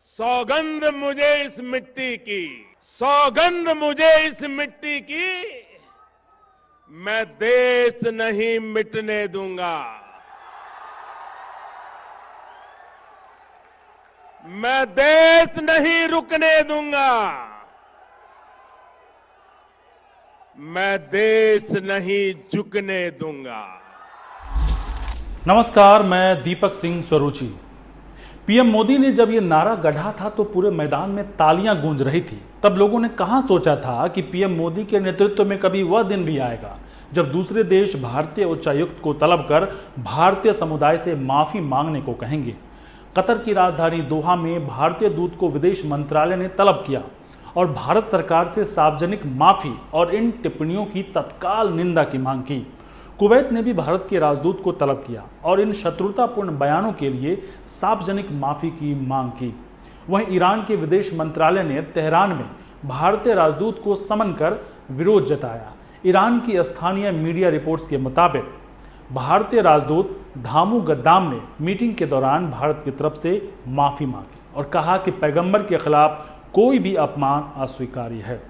सौगंध मुझे इस मिट्टी की, सौगंध मुझे इस मिट्टी की, मैं देश नहीं मिटने दूंगा। मैं देश नहीं रुकने दूंगा। मैं देश नहीं झुकने दूंगा। नमस्कार, मैं दीपक सिंह स्वरूचि। पीएम मोदी ने जब ये नारा गढ़ा था तो पूरे मैदान में तालियां गूंज रही थी। तब लोगों ने कहां सोचा था कि पीएम मोदी के नेतृत्व में कभी वह दिन भी आएगा जब दूसरे देश भारतीय उच्चायुक्त को तलब कर भारतीय समुदाय से माफी मांगने को कहेंगे। कतर की राजधानी दोहा में भारतीय दूत को विदेश मंत्रालय ने तलब किया और भारत सरकार से सार्वजनिक माफी और इन टिप्पणियों की तत्काल निंदा की मांग की। कुवैत ने भी भारत के राजदूत को तलब किया और इन शत्रुतापूर्ण बयानों के लिए सार्वजनिक माफी की मांग की। वहीं ईरान के विदेश मंत्रालय ने तेहरान में भारतीय राजदूत को समन कर विरोध जताया। ईरान की स्थानीय मीडिया रिपोर्ट्स के मुताबिक भारतीय राजदूत धामू गद्दाम ने मीटिंग के दौरान भारत की तरफ से माफी मांगी और कहा कि पैगंबर के खिलाफ कोई भी अपमान अस्वीकार्य है।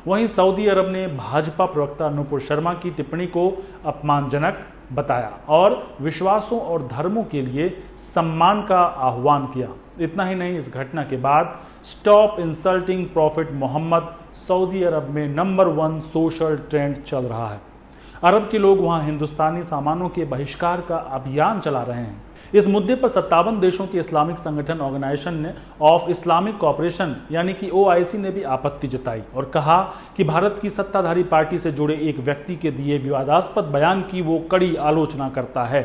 वहीं सऊदी अरब ने भाजपा प्रवक्ता नुपुर शर्मा की टिप्पणी को अपमानजनक बताया और विश्वासों और धर्मों के लिए सम्मान का आह्वान किया। इतना ही नहीं, इस घटना के बाद stop insulting prophet Muhammad Saudi Arabia में नंबर 1 सोशल ट्रेंड चल रहा है। अरब के लोग वहां हिंदुस्तानी सामानों के बहिष्कार का अभियान चला रहे हैं। इस मुद्दे पर 57 देशों के इस्लामिक संगठन ऑर्गेनाइजेशन ऑफ इस्लामिक कोऑपरेशन यानी कि OIC ने भी आपत्ति जताई और कहा कि भारत की सत्ताधारी पार्टी से जुड़े एक व्यक्ति के दिए विवादास्पद बयान की वो कड़ी आलोचना करता है।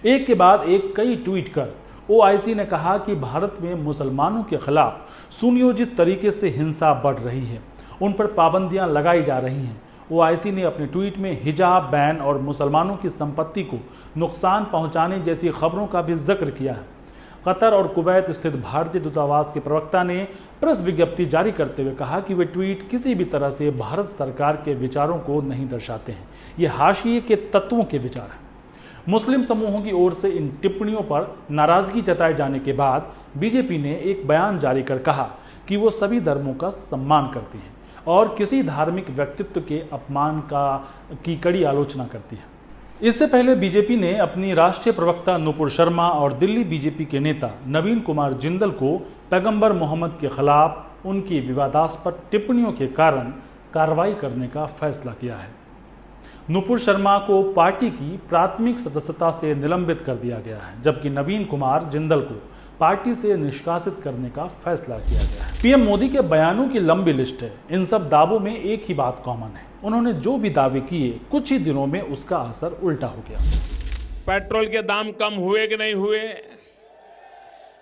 एक के बाद एक कई ट्वीट कर OIC ने कहा कि भारत में मुसलमानों के खिलाफ सुनियोजित तरीके से हिंसा बढ़ रही है, उन पर पाबंदियां लगाई जा रही हैं। OIC ने अपने ट्वीट में हिजाब बैन और मुसलमानों की संपत्ति को नुकसान पहुंचाने जैसी खबरों का भी जिक्र किया है। कतर और कुवैत स्थित भारतीय दूतावास के प्रवक्ता ने प्रेस विज्ञप्ति जारी करते हुए कहा कि वे ट्वीट किसी भी तरह से भारत सरकार के विचारों को नहीं दर्शाते हैं, ये हाशिए के तत्वों के विचार हैं। मुस्लिम समूहों की ओर से इन टिप्पणियों पर नाराजगी जताए जाने के बाद बीजेपी ने एक बयान जारी कर कहा कि वो सभी धर्मों का सम्मान करती है और किसी धार्मिक व्यक्तित्व के अपमान की कड़ी आलोचना करती है। इससे पहले बीजेपी ने अपनी राष्ट्रीय प्रवक्ता नुपुर शर्मा और दिल्ली बीजेपी के नेता नवीन कुमार जिंदल को पैगंबर मोहम्मद के खिलाफ उनकी विवादास्पद टिप्पणियों के कारण कार्रवाई करने का फैसला किया है। नुपुर शर्मा को पार्टी की प्राथमिक सदस्यता से निलंबित कर दिया गया है, जबकि नवीन कुमार जिंदल को पार्टी से निष्कासित करने का फैसला किया गया है। पीएम मोदी के बयानों की लंबी लिस्ट है। इन सब दावों में एक ही बात कॉमन है, उन्होंने जो भी दावे किए कुछ ही दिनों में उसका असर उल्टा हो गया। पेट्रोल के दाम कम हुए कि नहीं हुए?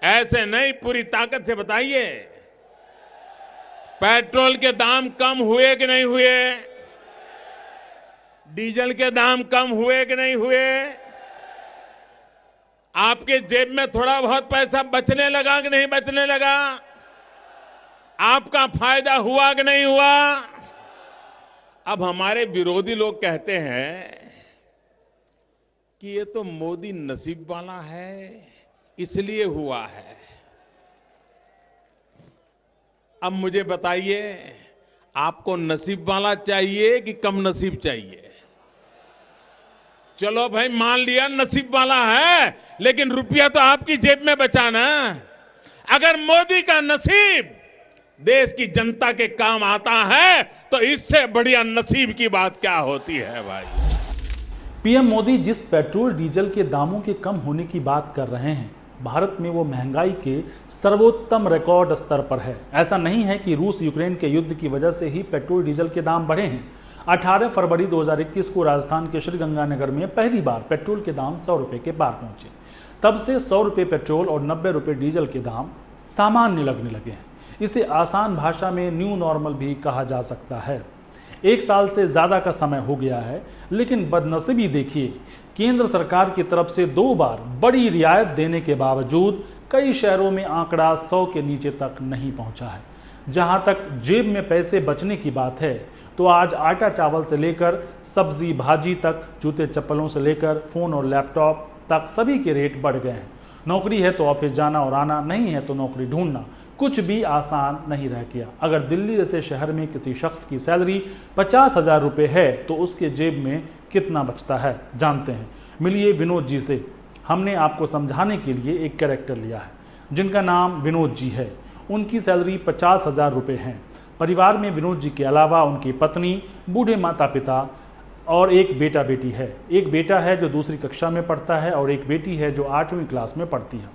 ऐसे नहीं, पूरी ताकत से बताइए। पेट्रोल के दाम कम हुए कि नहीं हुए? डीजल के दाम कम हुए कि नहीं हुए? आपके जेब में थोड़ा बहुत पैसा बचने लगा कि नहीं बचने लगा? आपका फायदा हुआ कि नहीं हुआ? अब हमारे विरोधी लोग कहते हैं कि ये तो मोदी नसीब वाला है, इसलिए हुआ है। अब मुझे बताइए, आपको नसीब वाला चाहिए कि कम नसीब चाहिए? चलो भाई, मान लिया नसीब वाला है, लेकिन रुपया तो आपकी जेब में बचा ना। अगर मोदी का नसीब देश की जनता के काम आता है तो इससे बढ़िया नसीब की बात क्या होती है भाई। पीएम मोदी जिस पेट्रोल डीजल के दामों के कम होने की बात कर रहे हैं, भारत में वो महंगाई के सर्वोत्तम रिकॉर्ड स्तर पर है। ऐसा नहीं है कि रूस यूक्रेन के युद्ध की वजह से ही पेट्रोल डीजल के दाम बढ़े हैं। 18 फरवरी 2021 को राजस्थान के श्रीगंगानगर में पहली बार पेट्रोल के दाम 100 रुपए के पार पहुंचे। तब से 100 रुपए पेट्रोल और 90 रुपए डीजल के दाम सामान्य लगने लगे हैं। इसे आसान भाषा में न्यू नॉर्मल भी कहा जा सकता है। एक साल से ज्यादा का समय हो गया है, लेकिन बदनसीबी देखिए, केंद्र सरकार की तरफ से 2 बार बड़ी रियायत देने के बावजूद कई शहरों में आंकड़ा 100 के नीचे तक नहीं पहुंचा है। जहां तक जेब में पैसे बचने की बात है, तो आज आटा चावल से लेकर सब्जी भाजी तक, जूते चप्पलों से लेकर फोन और लैपटॉप तक सभी के रेट बढ़ गए हैं। नौकरी है तो ऑफिस जाना और आना, नहीं है तो नौकरी ढूंढना, कुछ भी आसान नहीं रह गया। अगर दिल्ली जैसे शहर में किसी शख्स की सैलरी 50,000 रुपये है तो उसके जेब में कितना बचता है जानते हैं। मिलिए विनोद जी से। हमने आपको समझाने के लिए एक कैरेक्टर लिया है जिनका नाम विनोद जी है। उनकी सैलरी 50,000 रुपये है। परिवार में विनोद जी के अलावा उनकी पत्नी, बूढ़े माता पिता और एक बेटा बेटी है। एक बेटा है जो दूसरी कक्षा में पढ़ता है और एक बेटी है जो 8वीं क्लास में पढ़ती है।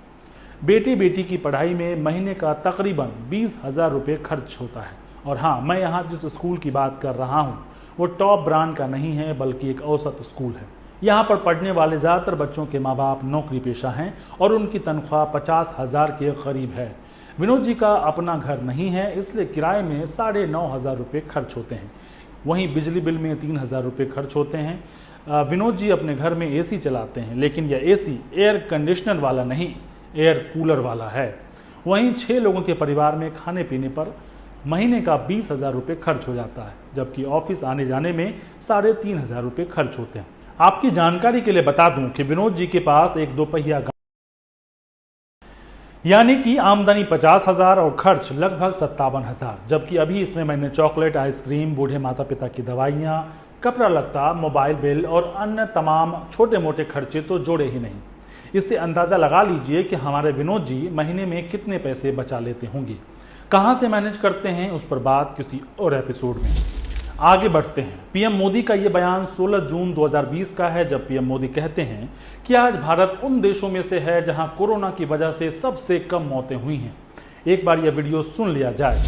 बेटी की पढ़ाई में महीने का तकरीबन 20,000 रुपये खर्च होता है। और हाँ, मैं यहाँ जिस स्कूल की बात कर रहा हूँ वो टॉप ब्रांड का नहीं है बल्कि एक औसत स्कूल है। यहाँ पर पढ़ने वाले ज़्यादातर बच्चों के माँ बाप नौकरी पेशा हैं और उनकी तनख्वाह 50,000 के करीब है। विनोद जी का अपना घर नहीं है, इसलिए किराए में 9,500 रुपये खर्च होते हैं। वहीं बिजली बिल में 3,000 रुपये खर्च होते हैं। विनोद जी अपने घर में एसी चलाते हैं, लेकिन यह एसी एयर कंडीशनर वाला नहीं, एयर कूलर वाला है। वहीं 6 लोगों के परिवार में खाने पीने पर महीने का 20,000 रुपये खर्च हो जाता है, जबकि ऑफिस आने जाने में 3,500 रुपये खर्च होते हैं। आपकी जानकारी के लिए बता दूं कि विनोद जी के पास एक 2 पहिया गाड़ी, यानी कि आमदनी 50,000 और खर्च लगभग 57,000, जबकि अभी इसमें मैंने चॉकलेट, आइसक्रीम, बूढ़े माता पिता की दवाइयाँ, कपड़ा लत्ता, मोबाइल बिल और अन्य तमाम छोटे मोटे खर्चे तो जोड़े ही नहीं। इससे अंदाज़ा लगा लीजिए कि हमारे विनोद जी महीने में कितने पैसे बचा लेते होंगे। कहाँ से मैनेज करते हैं उस पर बात किसी और एपिसोड में। आगे बढ़ते हैं। पीएम मोदी का ये बयान 16 जून 2020 का है, जब पीएम मोदी कहते हैं कि आज भारत उन देशों में से है जहां कोरोना की वजह से सबसे कम मौतें हुई हैं। एक बार यह वीडियो सुन लिया जाए।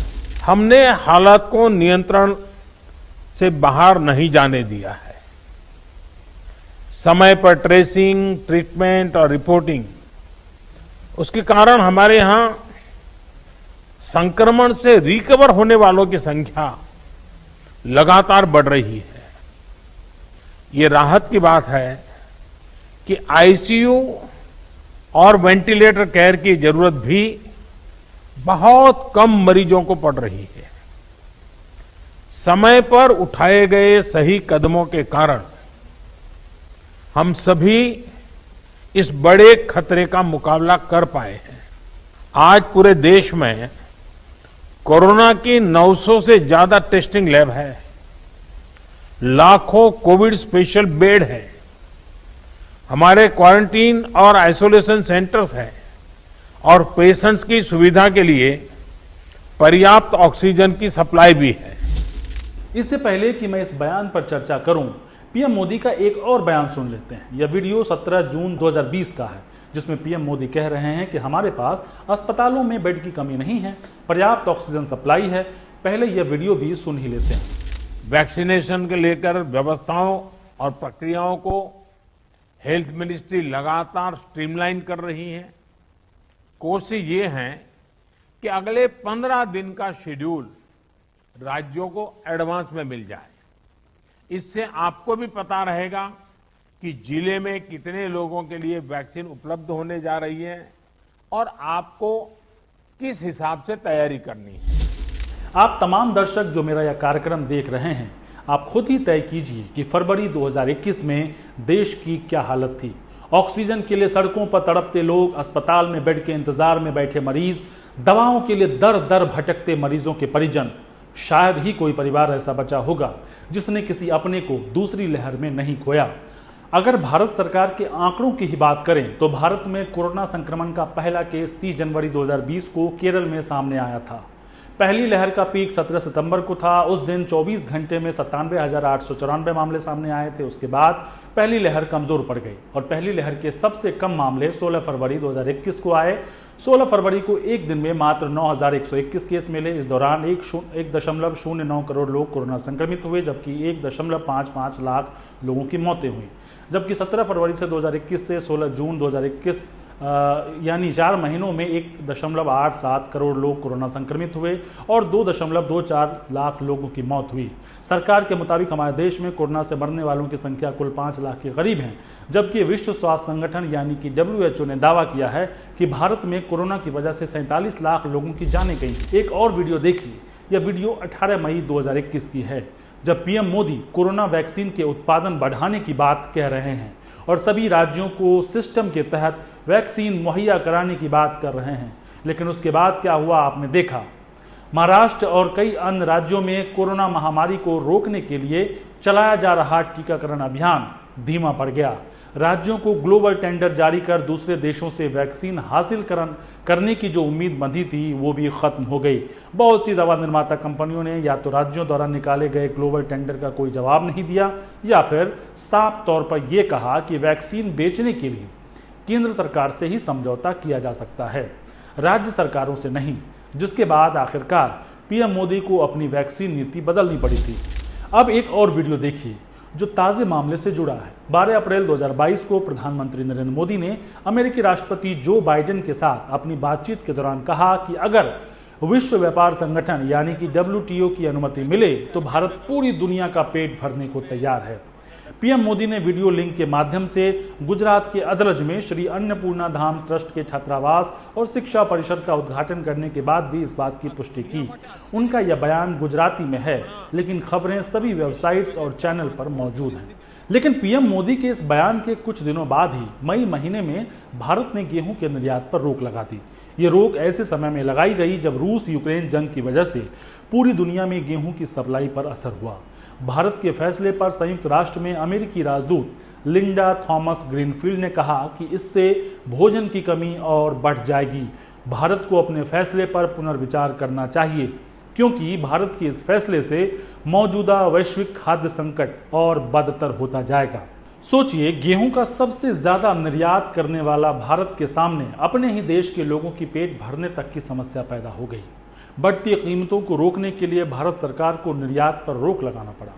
हमने हालात को नियंत्रण से बाहर नहीं जाने दिया है। समय पर ट्रेसिंग, ट्रीटमेंट और रिपोर्टिंग, उसके कारण हमारे यहां संक्रमण से रिकवर होने वालों की संख्या लगातार बढ़ रही है। ये राहत की बात है कि आईसीयू और वेंटिलेटर केयर की जरूरत भी बहुत कम मरीजों को पड़ रही है। समय पर उठाए गए सही कदमों के कारण हम सभी इस बड़े खतरे का मुकाबला कर पाए हैं। आज पूरे देश में कोरोना की 900 से ज्यादा टेस्टिंग लैब है, लाखों कोविड स्पेशल बेड है, हमारे क्वारंटीन और आइसोलेशन सेंटर्स हैं और पेशेंट्स की सुविधा के लिए पर्याप्त ऑक्सीजन की सप्लाई भी है। इससे पहले कि मैं इस बयान पर चर्चा करूं, पीएम मोदी का एक और बयान सुन लेते हैं। यह वीडियो 17 जून 2020 का है, जिसमें पीएम मोदी कह रहे हैं कि हमारे पास अस्पतालों में बेड की कमी नहीं है, पर्याप्त ऑक्सीजन सप्लाई है। पहले यह वीडियो भी सुन ही लेते हैं। वैक्सीनेशन के लेकर व्यवस्थाओं और प्रक्रियाओं को हेल्थ मिनिस्ट्री लगातार स्ट्रीमलाइन कर रही है। कोशिश ये है कि अगले 15 दिन का शेड्यूल राज्यों को एडवांस में मिल जाए। इससे आपको भी पता रहेगा कि जिले में कितने लोगों के लिए वैक्सीन उपलब्ध होने जा रही है और आपको किस हिसाब से तैयारी करनी है। आप तमाम दर्शक जो मेरा यह कार्यक्रम देख रहे हैं, आप खुद ही तय कीजिए कि फरवरी 2021 में देश की क्या हालत थी। ऑक्सीजन के लिए सड़कों पर तड़पते लोग, अस्पताल में बेड के इंतजार में बैठे मरीज, दवाओं के लिए दर दर भटकते मरीजों के परिजन। शायद ही कोई परिवार ऐसा बचा होगा जिसने किसी अपने को दूसरी लहर में नहीं खोया। अगर भारत सरकार के आंकड़ों की ही बात करें तो भारत में कोरोना संक्रमण का पहला केस 30 जनवरी 2020 को केरल में सामने आया था। पहली लहर का पीक 17 सितंबर को था। उस दिन 24 घंटे में 97,894 मामले सामने आए थे। उसके बाद पहली लहर कमजोर पड़ गई और पहली लहर के सबसे कम मामले 16 फरवरी 2021 को आए। 16 फरवरी को एक दिन में मात्र 9,121 केस मिले। इस दौरान 1.09 करोड़ लोग कोरोना संक्रमित हुए, जबकि 1.55 लाख लोगों की मौतें हुई। जबकि 17 फरवरी से 2021 से 16 जून 2021 यानी 4 महीनों में 1.87 करोड़ लोग कोरोना संक्रमित हुए और 2.24 लाख लोगों की मौत हुई। सरकार के मुताबिक हमारे देश में कोरोना से मरने वालों की संख्या कुल 5 लाख के करीब है, जबकि विश्व स्वास्थ्य संगठन यानी कि WHO ने दावा किया है कि भारत में कोरोना की वजह से 47 लाख लोगों की जानें गई। एक और वीडियो देखिए। यह वीडियो 18 मई 2021 की है, जब पीएम मोदी कोरोना वैक्सीन के उत्पादन बढ़ाने की बात कह रहे हैं। और सभी राज्यों को सिस्टम के तहत वैक्सीन मुहैया कराने की बात कर रहे हैं। लेकिन उसके बाद क्या हुआ आपने देखा। महाराष्ट्र और कई अन्य राज्यों में कोरोना महामारी को रोकने के लिए चलाया जा रहा टीकाकरण अभियान धीमा पड़ गया। राज्यों को ग्लोबल टेंडर जारी कर दूसरे देशों से वैक्सीन हासिल करने की जो उम्मीद बंधी थी वो भी खत्म हो गई। बहुत सी दवा निर्माता कंपनियों ने या तो राज्यों द्वारा निकाले गए ग्लोबल टेंडर का कोई जवाब नहीं दिया या फिर साफ तौर पर यह कहा कि वैक्सीन बेचने के लिए केंद्र सरकार से ही समझौता किया जा सकता है, राज्य सरकारों से नहीं। जिसके बाद आखिरकार पीएम मोदी को अपनी वैक्सीन नीति बदलनी पड़ी थी। अब एक और वीडियो देखिए जो ताज़े मामले से जुड़ा है। 12 अप्रैल 2022 को प्रधानमंत्री नरेंद्र मोदी ने अमेरिकी राष्ट्रपति जो बाइडेन के साथ अपनी बातचीत के दौरान कहा कि अगर विश्व व्यापार संगठन यानी कि WTO की अनुमति मिले तो भारत पूरी दुनिया का पेट भरने को तैयार है। पीएम मोदी ने वीडियो लिंक के माध्यम से गुजरात के अदलज में श्री अन्नपूर्णा धाम ट्रस्ट के छात्रावास और शिक्षा परिसर का उद्घाटन करने के बाद भी इस बात की पुष्टि की। उनका यह बयान गुजराती में है, लेकिन खबरें सभी वेबसाइट्स और चैनल पर मौजूद हैं। लेकिन पीएम मोदी के इस बयान के कुछ दिनों बाद ही मई महीने में भारत ने गेहूं के निर्यात पर रोक लगा दी। ये रोक ऐसे समय में लगाई गई जब रूस यूक्रेन जंग की वजह से पूरी दुनिया में गेहूं की सप्लाई पर असर हुआ। भारत के फैसले पर संयुक्त राष्ट्र में अमेरिकी राजदूत लिंडा थॉमस ग्रीनफील्ड ने कहा कि इससे भोजन की कमी और बढ़ जाएगी। भारत को अपने फैसले पर पुनर्विचार करना चाहिए, क्योंकि भारत के इस फैसले से मौजूदा वैश्विक खाद्य संकट और बदतर होता जाएगा। सोचिए, गेहूं का सबसे ज्यादा निर्यात करने वाला भारत के सामने अपने ही देश के लोगों की पेट भरने तक की समस्या पैदा हो गई। बढ़ती कीमतों को रोकने के लिए भारत सरकार को निर्यात पर रोक लगाना पड़ा।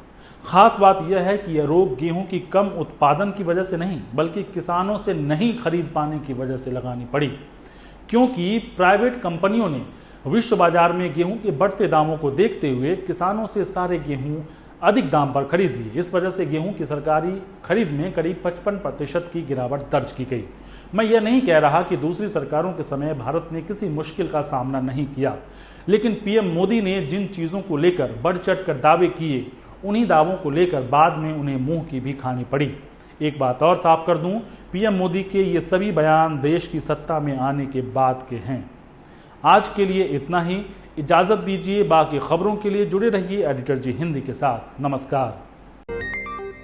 खास बात यह है कि यह रोक गेहूं की कम उत्पादन की वजह से नहीं, बल्कि किसानों से नहीं खरीद पाने की वजह से लगानी पड़ी, क्योंकि प्राइवेट कंपनियों ने विश्व बाजार में गेहूं के बढ़ते दामों को देखते हुए किसानों से सारे गेहूं अधिक दाम पर खरीद लिए। इस वजह से गेहूं की सरकारी खरीद में करीब 55% की गिरावट दर्ज की गई। मैं यह नहीं कह रहा कि दूसरी सरकारों के समय भारत ने किसी मुश्किल का सामना नहीं किया, लेकिन पीएम मोदी ने जिन चीज़ों को लेकर बढ़ चढ़ कर दावे किए, उन्हीं दावों को लेकर बाद में उन्हें मुंह की भी खानी पड़ी। एक बात और साफ कर दूं, पीएम मोदी के ये सभी बयान देश की सत्ता में आने के बाद के हैं। आज के लिए इतना ही, इजाज़त दीजिए। बाकी खबरों के लिए जुड़े रहिए एडिटर जी हिंदी के साथ। नमस्कार।